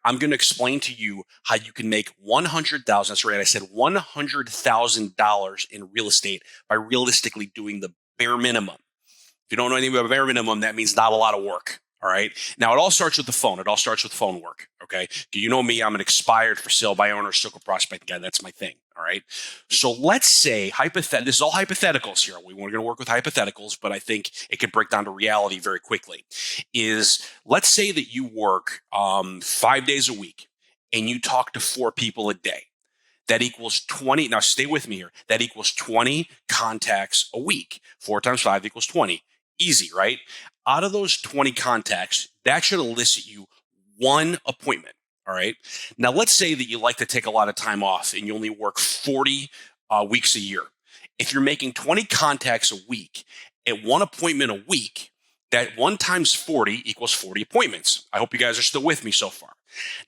I'm going to explain to you how you can make $100,000. That's right. I said $100,000 in real estate by realistically doing the bare minimum. If you don't know anything about bare minimum, that means not a lot of work. All right. Now, it all starts with the phone. It all starts with phone work. Okay. You know me, I'm an expired for sale by owner circle prospect guy. That's my thing. All right. So let's say, this is all hypotheticals here. We're going to work with hypotheticals, but I think it can break down to reality very quickly. Let's say that you work 5 days a week and you talk to 4 people a day. That equals 20. Now, stay with me here. That equals 20 contacts a week. 4 times 5 equals 20. Easy, right? Out of those 20 contacts, that should elicit you 1 appointment. All right. Now, let's say that you like to take a lot of time off and you only work 40 weeks a year. If you're making 20 contacts a week at 1 appointment a week, that 1 times 40 equals 40 appointments. I hope you guys are still with me so far.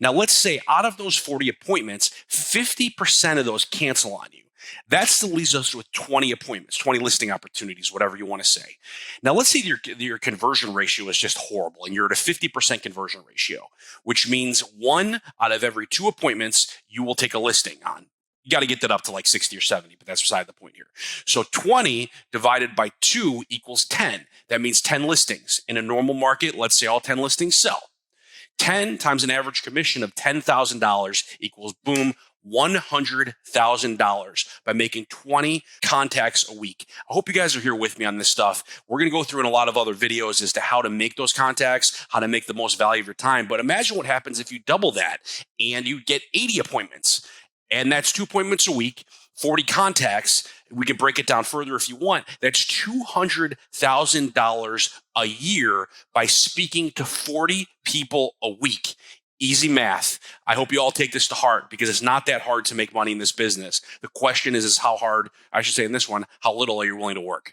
Now, let's say out of those 40 appointments, 50% of those cancel on you. That still leaves us with 20 appointments, 20 listing opportunities, whatever you want to say. Now, let's say your conversion ratio is just horrible and you're at a 50% conversion ratio, which means 1 out of every 2 appointments you will take a listing on. You got to get that up to like 60 or 70, but that's beside the point here. So 20 divided by 2 equals 10. That means 10 listings. In a normal market, let's say all 10 listings sell. 10 times an average commission of $10,000 equals, boom, $100,000 by making 20 contacts a week. I hope you guys are here with me on this stuff. We're going to go through in a lot of other videos as to how to make those contacts, how to make the most value of your time. But imagine what happens if you double that and you get 80 appointments. And that's 2 appointments a week, 40 contacts. We can break it down further if you want. That's $200,000 a year by speaking to 40 people a week. Easy math. I hope you all take this to heart because it's not that hard to make money in this business. The question is how hard, I should say in this one, how little are you willing to work?